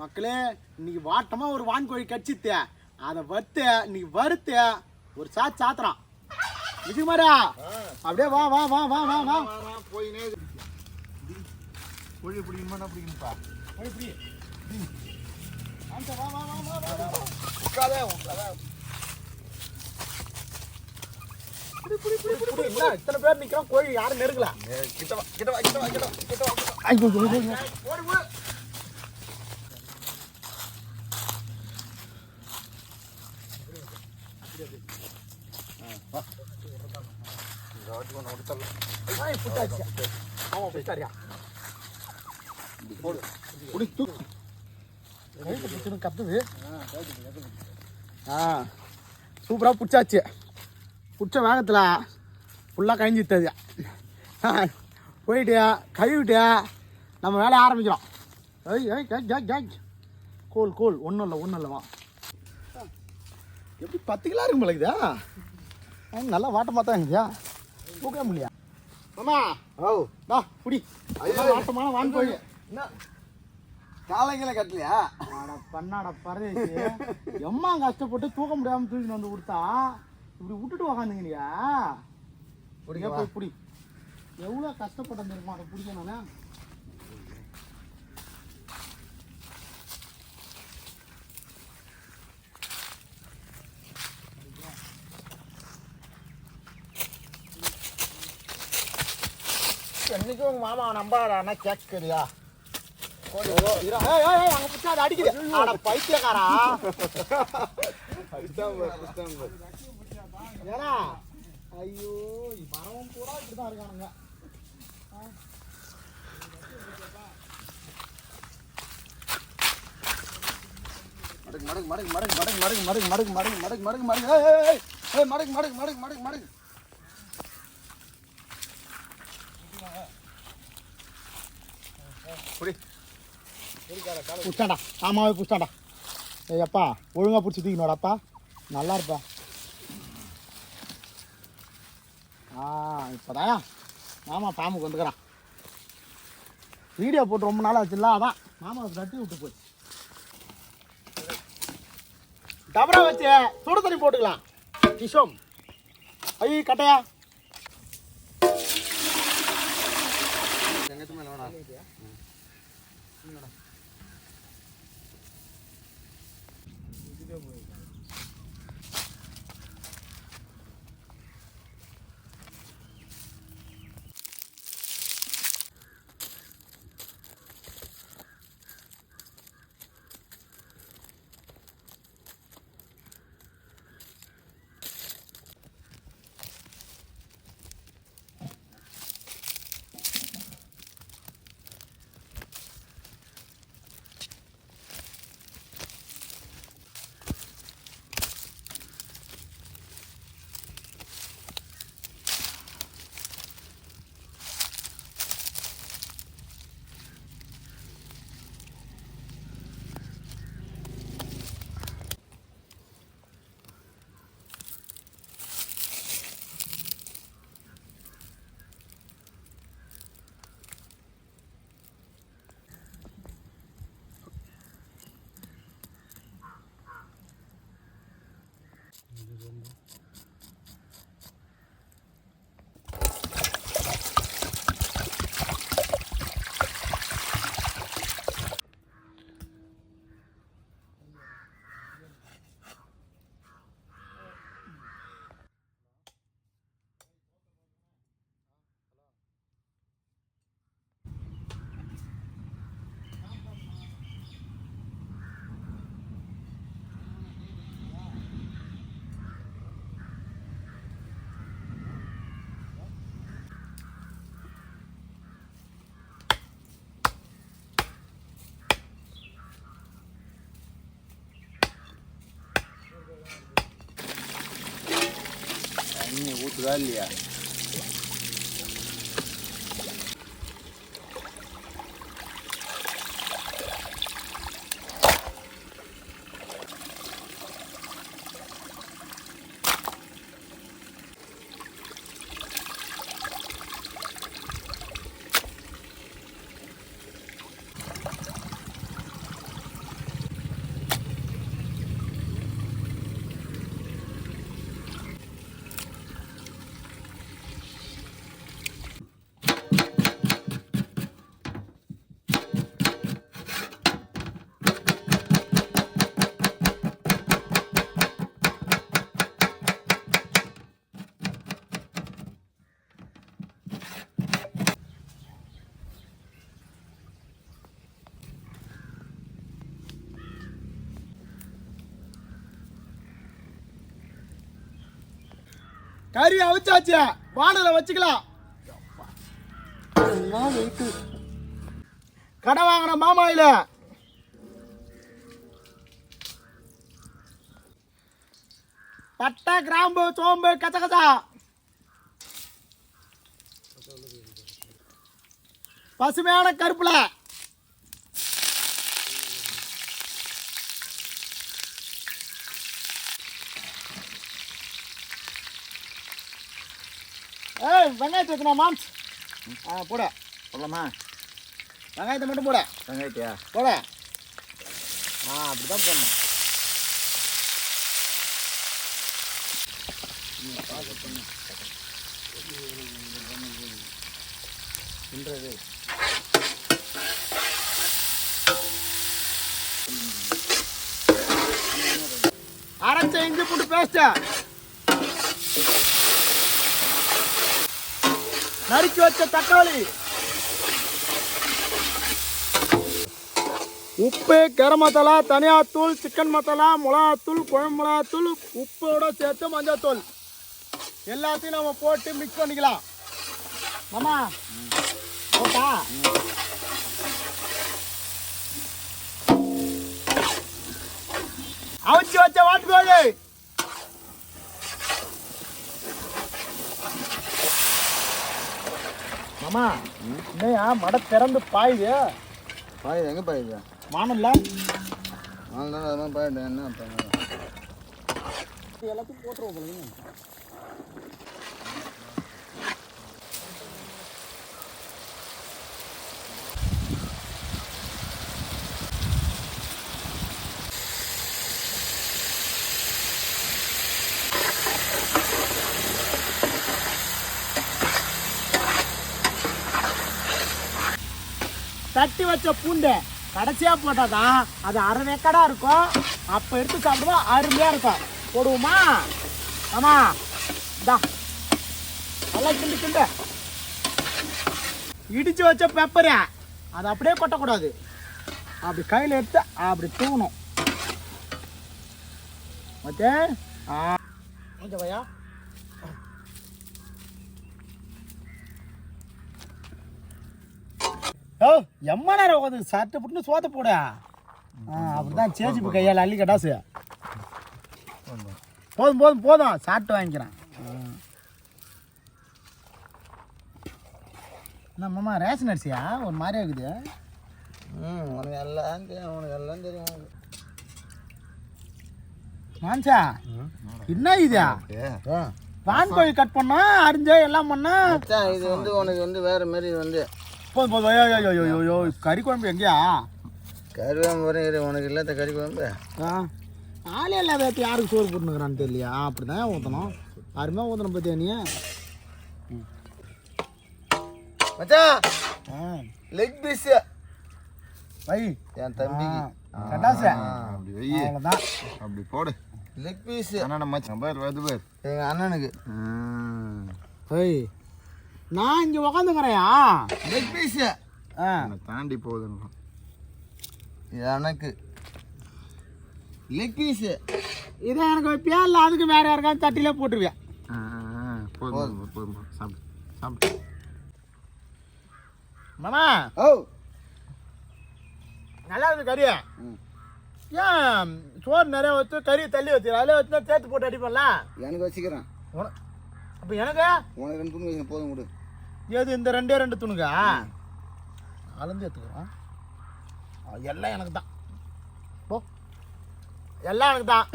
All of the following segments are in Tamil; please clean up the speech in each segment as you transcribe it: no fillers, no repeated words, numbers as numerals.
மக்களே இன்னைக்கு வாட்டமா ஒரு வான்கோழி கடிச்சித்து அதை வறுத்து இன்னைக்கு வறுத்து ஒரு சாத்துறான் விஜயகுமாரா அப்படியே வா வா வா வா வா வா போயினே கோழி பிடிக்கணுமா பிடிக்கணும்ப்பா கோழி பிடி வா வா வா வா உட்காதே இத்தனை பேர் நிக்கிறோம் கோழி யாரும் நெருங்கல கிட்ட வா சூப்பரா பிடிச்சாச்சு பிடிச்ச வேகத்தில் ஃபுல்லாக கழிஞ்சித்தது போயிட்டு கழுவிட்டு நம்ம வேலையை ஆரம்பிக்கிறோம். கோல் ஒன்றும் இல்லைவா எப்படி 10 கிலோ இருக்கும் போலக்குதா நல்லா வாட்டமாக தான் இருக்குதா தூக்க முடியா ஆமா வா புடி வாட்டமான வான்கோழி என்ன காலைகளை கட்டலையா பண்ணாட பரதேசி எம்மா கஷ்டப்பட்டு தூக்க முடியாமல் தூக்கிட்டு வந்து கொடுத்தா இப்படி விட்டுட்டு உக்காந்துங்கனியா போய் புடி எவ்வளோ கஷ்டப்பட்ட தெரியுமா அதை பிடிக்க நானே என்னைக்கும் உங்க மாமா நம்பாரானா கேட்குறியா அங்க பிடிச்சா அது அடிக்குது ஆனா பைத்தியக்காரா ஏன்னா ஐயோ மரமும் பூரா இப்படிதான் இருக்கானுங்க புடிச்சாண்டா ஆமாவே புடிச்சாண்டா ஏப்பா ஒழுங்கா பிடிச்சி தூக்கினோடாப்பா நல்லா இருப்பா இப்போதான் மாமா பாம்புக்கு வந்துக்கிறான் வீடியோ போட்டு ரொம்ப நாள் ஆச்சுல்ல அதான் மாமாவை தட்டி விட்டு போய் டபரா வச்சு சுடு தண்ணி போட்டுக்கலாம் கிஷோம் ஐய் கட்டையா தண்ணி ஊற்றுதா இல்லையா கறி அவிச்சாச்சு, வானல வச்சுக்கலாம். எல்லாம் வெயிட்டு. கடை வாங்கின மாமாயில பட்டை, கிராம்பு, சோம்பு, கச்சகச்சா, பசுமையான கருப்புல, வெங்காயத்தை வைக்கணும் மாம்ஸ். போட சொல்லலாமா? வெங்காயத்தை மட்டும் போட. வெங்காயத்தியா போட. அப்படிதான் போடணும். அரைச்ச இஞ்சி பூண்டு பேஸ்ட், நறுக்கி வச்ச தக்காளி, உப்பு, கரம் மசாலா, தனியாத்தூள், சிக்கன் மசாலா, மிளகாத்தூள், குழம்பு மிளகாத்தூள், உப்போட சேர்த்து மஞ்சள்தூள் எல்லாத்தையும் நம்ம போட்டு மிக்ஸ் பண்ணிக்கலாம். மாமா போட்டா அவிச்சு வச்ச வாட்டுக்கோழி, மாமா இன்னையா மடை திறந்து பாயுது. பாயுது எங்கே பாயுது? வானல்ல அதெல்லாம் பாயுது. என்ன எல்லாத்தையும் போட்டுருவோம் போல. தட்டி வச்ச பூண்டை கடைசியா போட்டாதான் அது அரை வேக்கடா இருக்கும். அப்ப எடுத்து சாப்பிடுவா அருமையா இருக்கும். போடுவோமா? ஆமா, இந்தா நல்லா கிண்டு கிண்டு. இடிச்சு வச்ச பெப்பரை அதை அப்படியே கொட்டக்கூடாது, அப்படி கையில் எடுத்து அப்படி தூவணும். ஓகே, கொஞ்சம் பையா. ஓ எம்மா நேரம் உட்காந்து சட்டை புட்டுன்னு சோத்த போட. அப்படிதான் சேச்சி இப்போ கையால் அள்ளி கட்டாசு. போதும் போதும் போதும், சாப்பிட்டு வாங்கிக்கிறேன். என்ன மாமா ரேஷன் அரிசியா ஒரு மாதிரியா இருக்குது? உனக்கு எல்லாம் தெரியும், உனக்கு எல்லாம் தெரியும். மான்சா என்ன இதா? பான் கோழி கட் பண்ணா அரிஞ்சா எல்லாம் பண்ணா. இது வந்து உனக்கு வந்து வேற மாதிரி இது வந்து போதும் போதும். ஐயோ கறி குழம்பு எங்கேயா? கறி குழம்பு வரும் உனக்கு இல்லாத கறி குழம்பு. ஆளே இல்லாத யாருக்கு சோறு போட்டுனுக்குறான்னு தெரியலையா? அப்படிதான் ஊற்றணும், யாருமே ஊற்றணும் பத்தியா நீ? மச்சான் லெக் பீஸ் வை என் தம்பிக்கு கட்டாசு. அப்படி வை, அவ்வளோதான். அப்படி போடு லெக் பீஸ். அண்ணன் மச்சான் பேர் வருது பேர் எங்கள் அண்ணனுக்கு. ஏய் நான் இங்கே உக்காந்துக்கிறேயா? லெக் பீஸ் தாண்டி போகுதுன்னு எனக்கு லெக் பீஸ். இதை எனக்கு வைப்பியா இல்லை அதுக்கு வேற யாருக்காவது தட்டிலே போட்டுருவியா? போதும் போதும் சாப்பிட்டு சாப்பிட்டு. மாமா ஓ நல்லா இருக்குது கறி. ஏன் சோறு நிறைய வச்சு கறி தள்ளி வச்சுக்கிறேன், அதில் வச்சுனா சேர்த்து போட்டு அடிப்பல. எனக்கு வச்சுக்கிறேன். அப்போ எனக்கு உனக்கு 2 துணி போதும் கொடு. ஏது இந்த 2 துணுங்க அளந்து எடுத்துக்கிறோம். எல்லாம் எனக்கு தான், போ எல்லாம் எனக்கு தான்.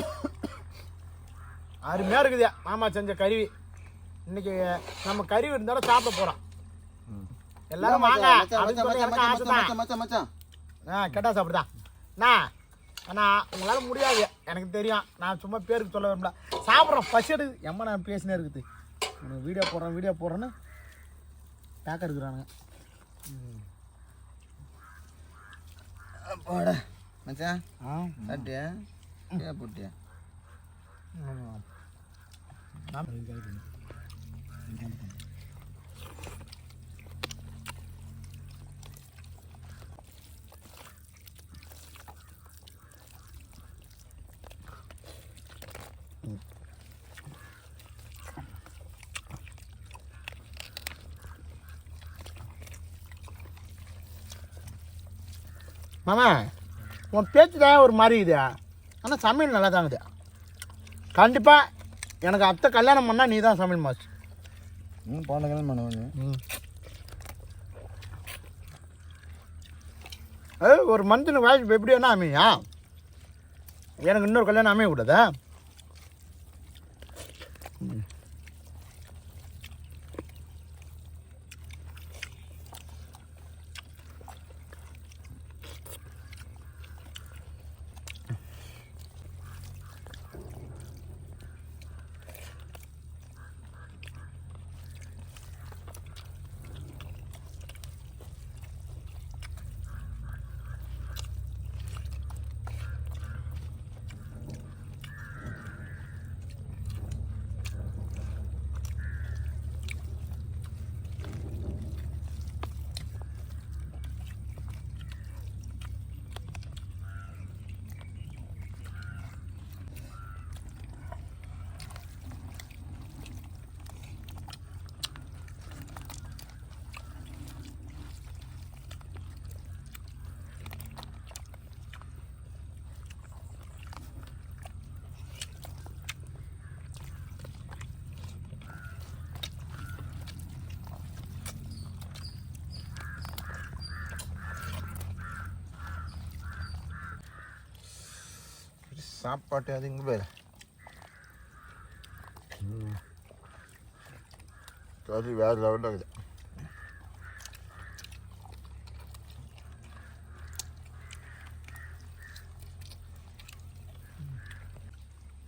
அருமையாக இருக்குது மாமா செஞ்ச கறி. இன்னைக்கு நம்ம கறி இருந்தாலும் சாப்பிட போகிறோம். எல்லாரும் வாங்க. கேட்டா சாப்பிடுதான் அண்ணா, உங்களால் முடியாது எனக்கு தெரியும். நான் சும்மா பேருக்கு சொல்ல விரும்பல. சாப்பிட்றோம், பசி எடுக்குது. எம்மா நான் பேசினே இருக்குது. உனக்கு வீடியோ போடுறேன்னு பேக்க இருக்கிறானுங்க. போட மச்சான். சாப்பிட்டியா? போட்டியா? மாமா உன் பேச்சு தான் ஒரு மாதிரி இது, ஆனால் சமையல் நல்லா தாங்குது. கண்டிப்பாக எனக்கு அத்தை கல்யாணம் பண்ணால் நீ தான் சமையல் மாஸ்டர். போன கல்யாணம் பண்ணுவேன். ஒரு மனுஷனுக்கு வயசு எப்படி வேணா அமையா, எனக்கு இன்னொரு கல்யாணம் அமையக்கூடாதா? சாப்பாட்டு அது இங்கே பேர் அது வேறு லெவலில் இருக்குது.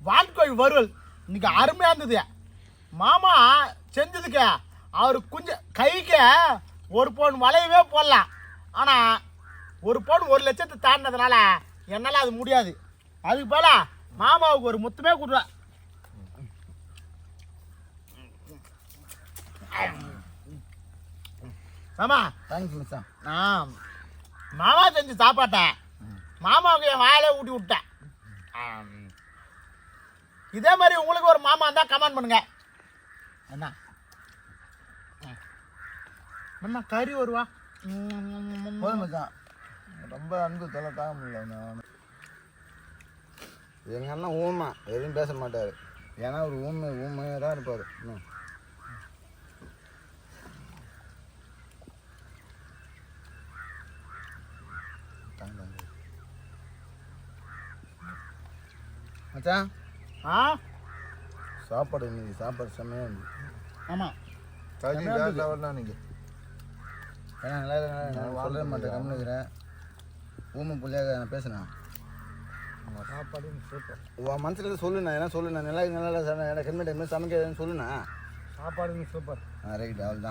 வான்கோழி வறுவல் இன்னைக்கு அருமையாக இருந்தது. மாமா செஞ்சதுக்கு அவர் கொஞ்சம் கைக்கு ஒரு பவுன் வளையவே போடலாம், ஆனால் ஒரு பவுன் 1 லட்சத்தை தாண்டினதுனால என்னால் அது முடியாது. அதுக்கு போல மாமாவுக்கு ஒரு முத்தமே கொடுறேன். மாமா தேங்க்ஸ் மிஸ்ஸா. நான் மாமா செஞ்சு சாப்பாட்டேன், மாமாவுக்கு என் வாயிலே ஊட்டி விட்டேன். இதே மாதிரி உங்களுக்கு ஒரு மாமா இருந்தால் கமெண்ட் பண்ணுங்க. என்ன நம்ம கறி வருவா போதும் மச்சான், ரொம்ப அன்பு தொலை தாங்க முடியல. எங்கள் அண்ணன் ஊமை எதுவும் பேச மாட்டார், ஏன்னா ஒரு ஊமையாக தான் இருப்பார். மச்சான் சாப்பாடு இன்னைக்கு சாப்பாடு செம்மையாக இருந்துச்சு. ஆமாம் கறி வேறு லெவலில் இன்னைக்கு. ஏன்னா நல்லா நான் சொல்ல மாட்டேன், கம்முனுக்கிறேன். ஊமை பிள்ளையாக நான் பேசுனேன். சாப்பாடு சூப்பர். உன் மனசில் சொல்லுண்ணா, ஏன்னா சொல்லுண்ணா நல்லா நல்லா எனக்கு என்ன டைம் சமைக்கிறதுன்னு சொல்லுண்ணா. சாப்பாடு சூப்பர். ரைட், அவள் தான்.